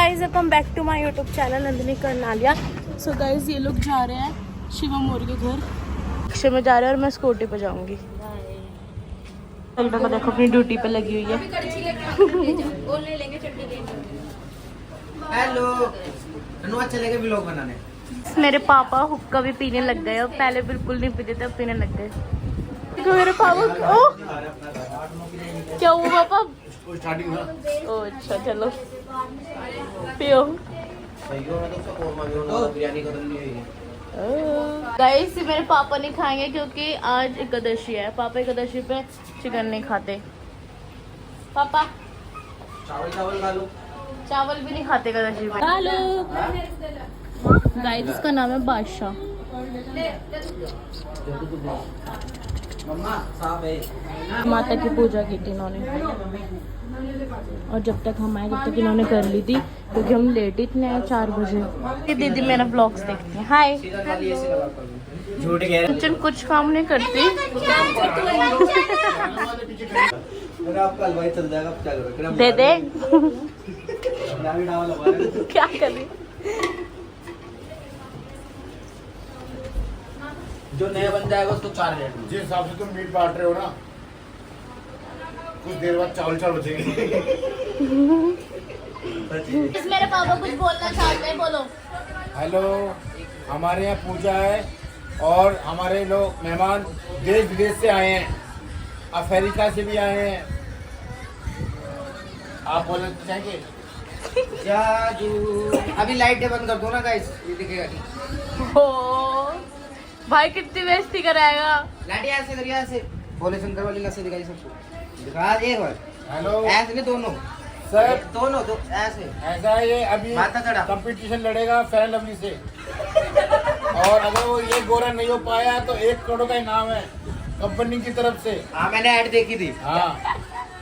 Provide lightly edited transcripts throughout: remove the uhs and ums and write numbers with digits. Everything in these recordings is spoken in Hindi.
Guys welcome back to my YouTube channel Nandini Karnaliya. So guys ये लोग जा रहे हैं शिवम मोर के घर। अक्षय में जा रहे हैं और मैं स्कूटी पे जाऊंगी। को देखो अपनी ड्यूटी पे लगी हुई है। हेलो चलेंगे व्लॉग बनाने। मेरे पापा हुक्का भी पीने लग गए और पहले बिल्कुल नहीं पीते थे, अब पीने लग गए। देखो मेरे पापा। ओ क्या हुआ पापा? स्टार्टिंग ओ अच्छा चलो पियो। गाइस मेरे पापा नहीं खाएंगे क्योंकि आज एकादशी है। पापा एकादशी पे चिकन नहीं खाते। पापा चावल खा लो। चावल भी नहीं खाते एकादशी पे। खा लो। गाइस इसका नाम है बादशाह। माता की पूजा की थी इन्होंने, और जब तक हम आए तब तक इन्होंने कर ली थी क्योंकि हम लेट इतने हैं 4 बजे। ये दीदी मेरा ब्लॉग्स देखती है। हाय। झूठ कह किचन कुछ काम नहीं करती। आपका हलवाई चल जाएगा, क्या करोगे? दे दे। क्या कर रही? जो नया बन जाएगा उसको 4 रेट। जिस हिसाब से तुम मीट बांट रहे हो ना, कुछ देर बाद चावल बचेंगे। मेरे पापा कुछ बोलना चाहते हैं, बोलो। हेलो, हमारे यहाँ पूजा है और हमारे लोग मेहमान देश विदेश से आए हैं, अफ्रीका से भी आए हैं। आप बोलना चाहेंगे? जादू। अभी लाइटें बंद कर दो ना गाइस, ये दिखेगा नहीं। ओ भाई कितनी बेइज्जती कराएगा। लाइट ऐसे करिए, ऐसे भोले शंकर वाली लस्सी दिखाई सबको। दिखा एक बार। हेलो ऐसे नहीं, दोनों सर, दोनों दो ऐसे। ऐसा है ये अभी माथा चढ़ा। कंपटीशन लड़ेगा फेयर लवली से, और अगर वो ये गोरा नहीं हो पाया तो 1 करोड़ का इनाम है कंपनी की तरफ से। हाँ मैंने ऐड देखी थी। हाँ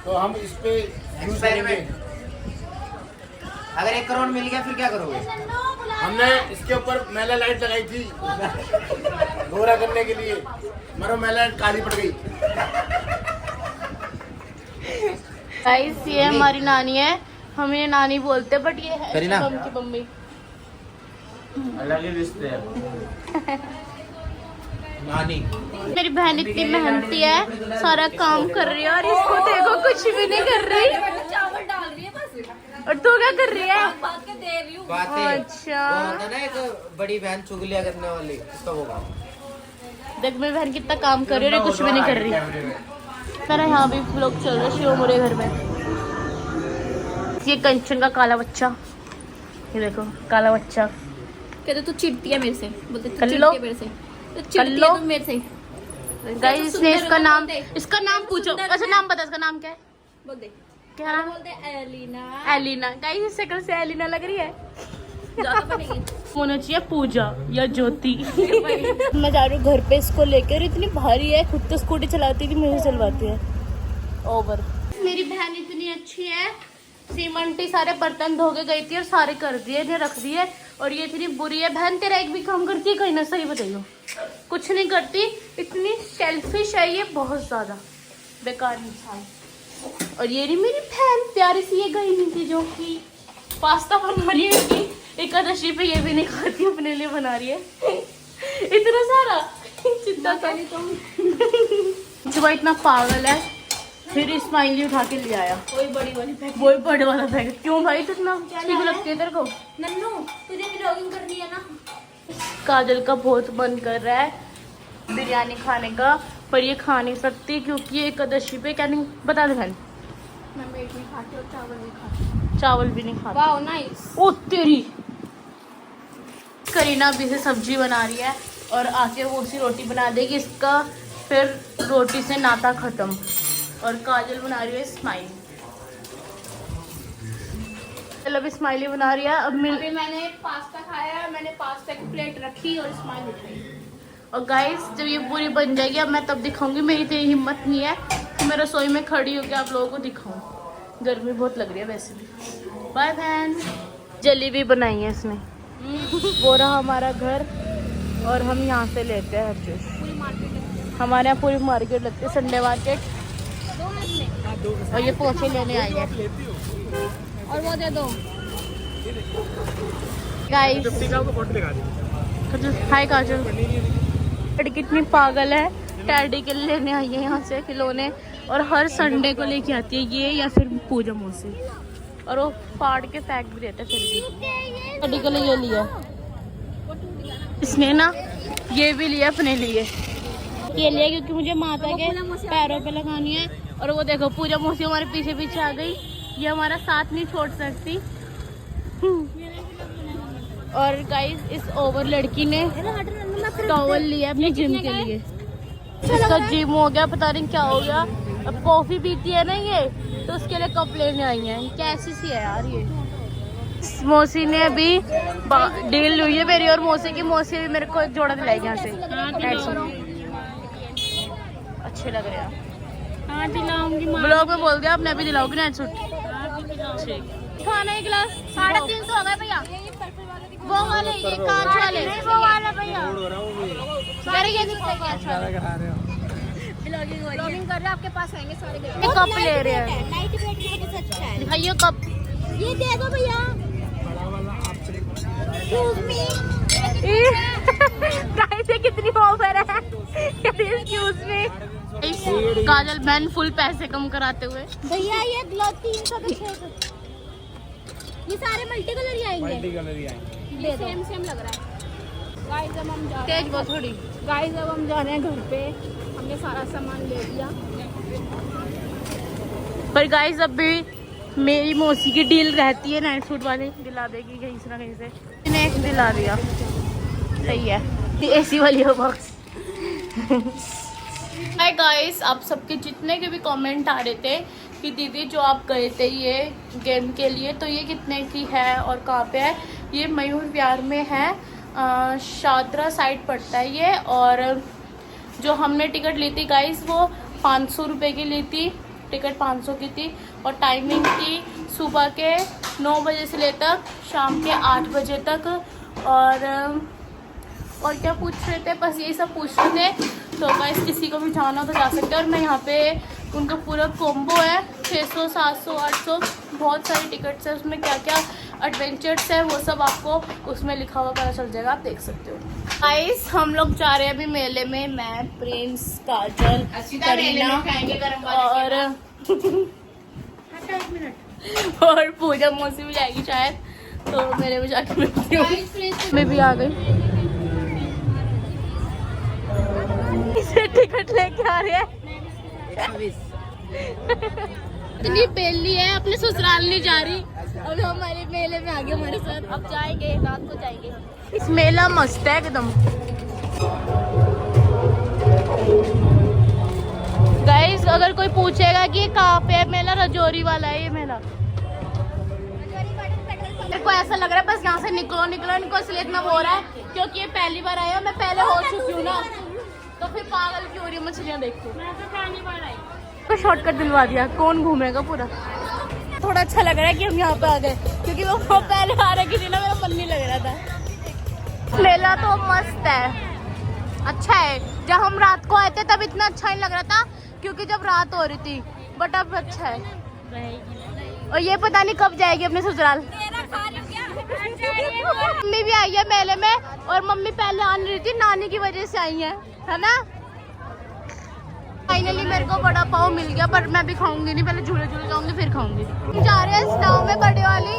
तो हम इस पे यूज करेंगे। अगर 1 करोड़ मिल गया फिर क्या करोगे? हमने इसके ऊपर मैला लाइट लगाई थी गोरा करने के लिए, मगर मैला लाइट काली पड़ गई। गाइस ये हमारी नानी है, हम ये नानी बोलते बट ये है करीना। शिवम की मम्मी। अलग ही रिश्ते हैं। नानी मेरी बहन इतनी मेहनती है, सारा काम कर रही है और इसको देखो कुछ भी नहीं कर रही। चावल डाल रही है बस। और तू क्या कर रही है? बात के दे रही हूँ। बातें। अच्छा। वो होता है ना एक बड़ी बहन चुगलियां करने वाली, इसका होगा। देख मेरी बहन कितना काम कर रही है और ये कुछ भी नहीं कर रही। मेरा यहाँ भी लोग चल रहे शिव मोरे घर में। ये कंचन का काला बच्चा, ये देखो काला बच्चा। कहते तू चिढ़ती है मेरे से, बोलते तू कल्लो। चिढ़ती है मेरे से, तू चिढ़ती है कल्लो। तू मेरे से। गाइस इसने इसका नाम पूछो। अच्छा नाम बता, इसका नाम क्या है? बोल दे। क्या नाम? बोलते एलिना। एलिना। गाइस इस शक्ल से एलिना लग रही है। ज्यादा बनेगी। होना चाहिए पूजा या ज्योति। मैं जा रही हूँ घर पे इसको लेकर। इतनी भारी है, खुद तो स्कूटी चलाती थी, मुझे चलवाती है। ओवर। मेरी बहन इतनी अच्छी है, सीमंटी सारे बर्तन धो के गई थी और सारे कर दिए, इन्हें रख दिए। और ये इतनी बुरी है बहन, तेरा एक भी काम करती है कहीं ना? सही बताइयो, कुछ नहीं करती। इतनी सेल्फिश है ये, बहुत ज्यादा बेकार इंसान। और ये नहीं मेरी बहन प्यारी सी, ये गई नहीं थी जो कि पास्ता बना रही है कि एकादशी पे, ये भी नहीं खाती, अपने लिए बना रही है। इतना सारा चिंता करी तुम। सुबह इतना पागल है, फिर स्माइली उठा के ले आया। वही बड़ी वाली पैकेट। वही बड़े वाला पैकेट। क्यों भाई तो इतना ठीक लगती है तेरे को? नन्नू तुझे व्लॉगिंग करनी है ना? काजल का बहुत मन कर रहा है बिरयानी खाने का, पर ये खा नहीं सकती क्योंकि ये एकादशी पे। क्या नहीं बता दे बहन? मैं मीट नहीं खाती और चावल नहीं खाती। चावल भी नहीं खाती। वाह नाइस। ओ तेरी। करीना अभी से सब्जी बना रही है और आके वो उसी रोटी बना देगी इसका, फिर रोटी से नाता खत्म। और काजल बना रही है स्माइली। चलो अभी स्माइली बना रही है। अब अभी मैंने पास्ता खाया, मैंने पास्ता की प्लेट रखी और स्माइल उठाई। और गाइस जब ये पूरी बन जाएगी अब मैं तब दिखाऊंगी। मेरी तो हिम्मत नहीं है कि मैं रसोई में खड़ी होकर आप लोगों को दिखाऊं। गर्मी बहुत लग रही है वैसे भी। बाय बहन। जलेबी बनाई है इसने। वो रहा हमारा घर और हम यहाँ से लेते हैं हर चीज़। हमारे यहाँ पूरी मार्केट लगती है, संडे मार्केट। और ये पोछे लेने आई है। और वो दे दो। गाइस हाय काजल, कितनी पागल है, टैडी के लिए लेने आई है यहाँ से खिलौने, और हर संडे को लेके आती है ये या फिर पूजा मौसी, और वो फाड़ के फेंक भी देता है। फिर भी टैडी के लिए ये लिया इसने ना, ये भी लिया अपने लिए, ये लिया क्योंकि मुझे माता के पैरों पे लगानी है। और वो देखो पूजा मौसी हमारे पीछे पीछे आ गई, ये हमारा साथ नहीं छोड़ सकती। और गाइस इस ओवर लड़की ने टॉवल लिया अपने जिम के लिए, इसका जिम हो गया, पता नहीं क्या हो गया। अब कॉफी पीती है ना ये, तो उसके लिए कप लेने आई है। कैसी सी है यार ये। मौसी ने अभी डील हुई है मेरी और मौसी की, मौसी भी मेरे को एक जोड़ा दिलाएगी यहाँ से। अच्छे लग रहे हैं। हाँ दिलाऊंगी, ब्लॉग में बोल दिया आपने, अभी दिलाओगी नाइट सूट। खाना एक गिलास 350 हो गए भैया, वो वाले ये कांच वाले, वो वाला भैया ये ब्लॉगिंग कर रहे हैं, आपके पास आएंगे सारे। कप ले रहे हैं, नाइट वेट की वजह से अच्छा है। दिखाइए कप, ये दे दो भैया। गाइस ये कितनी ऑफर है, एक्सक्यूज मी। काजल बहन फुल पैसे कम कराते हुए। भैया ये ग्लो 300 के 600, ये सारे मल्टी कलर ही आएंगे। ये सेम सेम लग रहा है। गाइस अब हम जा रहे तेज बहुत थोड़ी। गाइस अब हम जा रहे हैं घर पे, हमने सारा सामान ले लिया। पर गाइस अब भी मेरी मौसी की डील रहती है, नाइट सूट वाली दिला देगी कहीं से ना कहीं से। मैंने एक दिला दिया, सही है। एसी वाली हो बॉक्स। हाय गाइस, आप सबके जितने के भी कमेंट आ रहे थे कि दीदी जो आप गए थे ये गेम के लिए, तो ये कितने की है और कहाँ पे है। ये मयूर विहार में है, शादरा साइड पड़ता है ये। और जो हमने टिकट ली थी गाइस वो 500 रुपये की ली थी, टिकट 500 की थी। और टाइमिंग थी सुबह के 9 बजे से लेकर शाम के 8 बजे तक। और क्या पूछ रहे थे, बस यही सब पूछ रहे थे। तो गाइस किसी को भी जाना तो जा सकते हैं। और मैं यहाँ पे उनका पूरा कॉम्बो है, 600 700 800 बहुत सारी टिकट्स है, उसमें क्या क्या एडवेंचर्स है वो सब आपको उसमें लिखा हुआ पता चल जाएगा, आप देख सकते हो। गाइस हम लोग जा रहे हैं अभी मेले में, मैं प्रिंस काजल करीना और पूजा मौसी भी जाएगी शायद, तो मेरे में जाके मिलती हूँ। मैं भी आ गई, इसे टिकट लेके आ रहे हैं। इतनी बेली है, अपने ससुराल नहीं जा रही, अब हमारे मेले में आ गए हमारे साथ। अब जाएंगे, रात को जाएंगे। इस मेला मस्त है एकदम। गाइस अगर कोई पूछेगा कि ये कहाँ पे है मेला, रजौरी वाला है ये मेला। मेरे को ऐसा लग रहा है बस यहाँ से निकलो इनको, इसलिए इतना हो रहा है क्योंकि ये पहली बार आया, मैं पहले हो चुकी हूँ ना, तो फिर पागल क्यों हो रही है मछलियाँ देख के। मैं तो पहली बार आई, तो शॉर्टकट दिलवा दिया, कौन घूमेगा पूरा। थोड़ा अच्छा लग रहा है कि हम यहाँ पे आ गए, क्योंकि वो पहले आ रखी थी ना, मेरा मन नहीं लग रहा था। मेला तो मस्त है, अच्छा है। जब हम रात को आए थे तब इतना अच्छा नहीं लग रहा था, क्योंकि जब रात हो रही थी, बट अब अच्छा है। और ये पता नहीं कब जाएगी अपने ससुराल। मम्मी भी आई है मेले में, और मम्मी पहले आ नहीं रही थी, नानी की वजह से आई है ना। फाइनली मेरे को बड़ा पाव मिल गया, पर मैं भी खाऊंगी नहीं, पहले झूले जाऊंगी फिर खाऊंगी। हम जा रहे हैं स्नाव में, बड़े वाली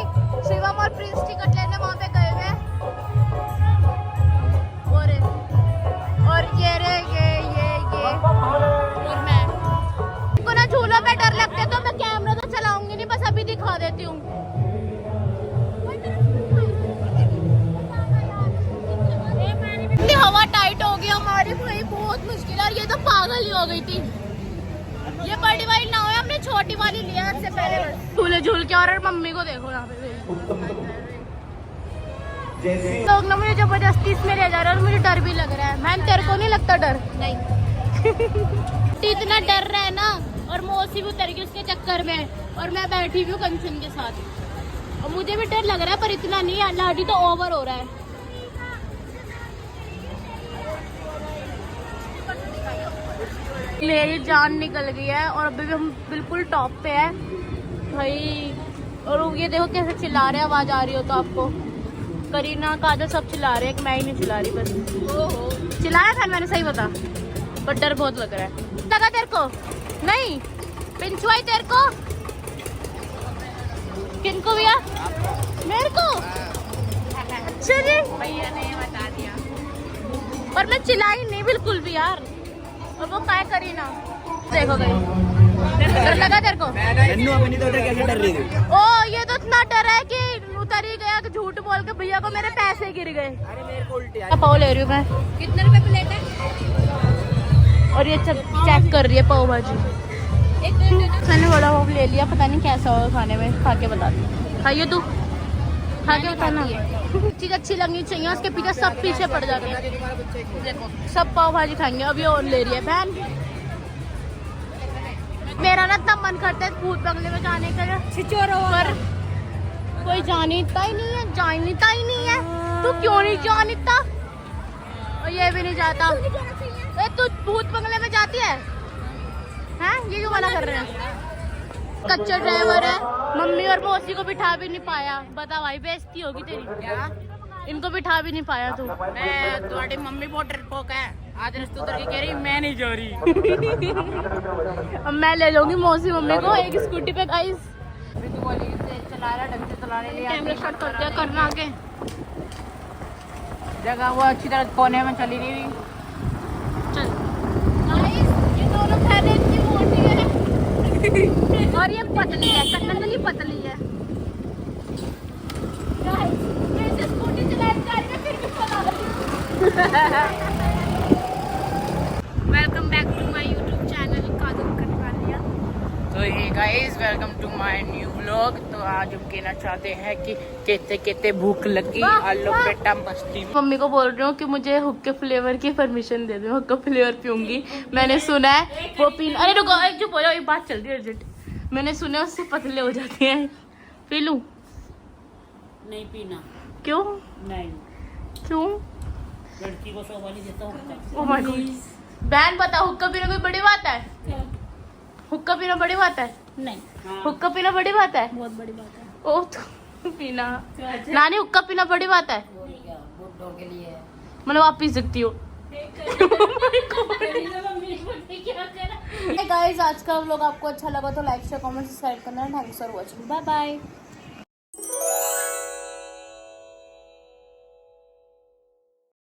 शिवम और प्रिंस टिकट लेने वहाँ पे गए हुए। और ये और मैं को ना झूलों पे डर लगता है, तो मैं कैमरा तो चलाऊंगी नहीं, बस अभी दिखा देती हूँ। हवा टाइट हो गई हमारी, भाई बहुत मुश्किल है। ये तो पागल ही हो गई थी। ये बड़ी वाली नाव है, हमने छोटी वाली लिया इससे पहले झूले झूल के। और मम्मी को देखो यहाँ पे लोग ना मुझे जबरदस्ती इसमें ले जा रहे हैं, और मुझे डर भी लग रहा है। मैम तेरे को नहीं लगता डर? नहीं इतना डर रहा है ना, और मौसी भी उतर गई उसके चक्कर में, और मैं बैठी भी हूँ कंचन के साथ, और मुझे भी डर लग रहा है, पर इतना नहीं है। लाठी तो ओवर हो रहा है। मेरी जान निकल गई है, और अभी भी हम बिल्कुल टॉप पे है भाई। और ये देखो कैसे चिल्ला रहे हैं, आवाज आ रही हो तो आपको। करीना काजल सब चिल्ला रहे हैं, मैं ही नहीं चिल्ला रही बस। चिल्लाया था मैंने, सही बता, पर डर बहुत लग रहा है। लगा तेरे को? नहीं पिंचुआई तेरे को? किनको भैया? मेरे को? अच्छा जी, भैया ने बता दिया, पर मैं चिल्लाई नहीं बिल्कुल भी यार। और वो क्या करी ना, देखो गई। डर लगा तेरे को? कैसे डर रही थी? ओ ये तो इतना डर है कि उतर ही गया कि झूठ बोल के भैया को मेरे पैसे गिर गए। अरे मेरे को उल्टी पाव ले रही हूँ मैं। कितने रुपए प्लेट है? और ये चेक कर रही है पाव भाजी। एक प्लेट दे दो। मैंने बड़ा पाव ले लिया, पता नहीं कैसा होगा खाने में, खा के बता दी। खाइए तू, खा के बताना। चीज अच्छी लगनी चाहिए, उसके पीछे सब पीछे पड़ जाते हैं। देखो सब पाव भाजी खाएंगे। अब ये और ले रही है बहन। मेरा ना तब मन करता है भूत बंगले में जाने का, पर कोई जानता ही नहीं है, जानता ही नहीं है। तू क्यों नहीं जानता? और ये भी नहीं जाता। तू भूत बंगले में जाती है? हैं? ये क्यों मना कर रहे हैं? कच्चा ड्राइवर है, मम्मी और मौसी को बिठा भी नहीं पाया। बता भाई, बेइज्जती होगी तेरी। क्या? इनको बिठा भी नहीं पाया तू। तुम्हारी मम्मी बहुत डरपोक है, आज रिश्ते उतर के कह रही मैं नहीं जा रही। अब मैं ले लूंगी मौसी मम्मी को एक स्कूटी पे। गाइस अभी तू बोली चला रहा, ढंग से चलाने लिए कैमरा शॉट कर दिया, करना आगे। जगह वो अच्छी तरह कोने में चली नहीं रही। चल गाइस, ये दोनों बहनें इतनी मोटी है और ये पतली है, कटनली पतली है। गाइस मैं इसे स्कूटी चलाने जा रही हूं, फिर भी चला रही हूं। Welcome back to my YouTube channel Kajal Katwaliya. तो ये guys welcome to my new vlog. तो आज हम कहना चाहते हैं कि कहते कहते भूख लगी, आलू बेटा मस्ती में। मम्मी को बोल रही हूँ कि मुझे हुक्के फ्लेवर की परमिशन दे दो, हुक्का फ्लेवर पीऊंगी। मैंने सुना है वो पीना। अरे रुको, एक चुप हो जाओ, एक बात चल रही है अर्जेंट। मैंने सुना है उससे पतले हो जाते हैं, पी लूं? नहीं पीना। क्यों? नहीं, क्यों? लड़की को शोभा नहीं देता हूँ। Oh my God. बहन बता, हुक्का पीना कोई बड़ी बात है? हुक्का पीना बड़ी बात है? नहीं, हुक्का पीना बड़ी बात है? बहुत बड़ी बात है। ओह तो पीना नानी, हुक्का पीना बड़ी बात है? बुड्ढों के लिए है। मतलब आप पी सकती हो। गाइस आज का व्लॉग आपको अच्छा लगा तो लाइक शेयर कमेंट सब्सक्राइब करना। Thanks for watching, bye bye.